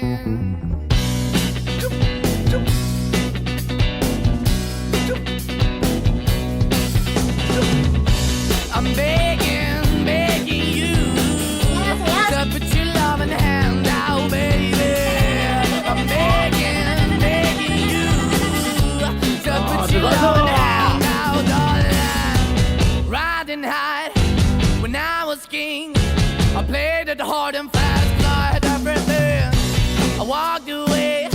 I'm begging, begging you to put your loving hand out, baby. I'm begging, begging you to put your loving hand out, darling. Riding high when I was king, I played it hard and fast, I had everything. I walked away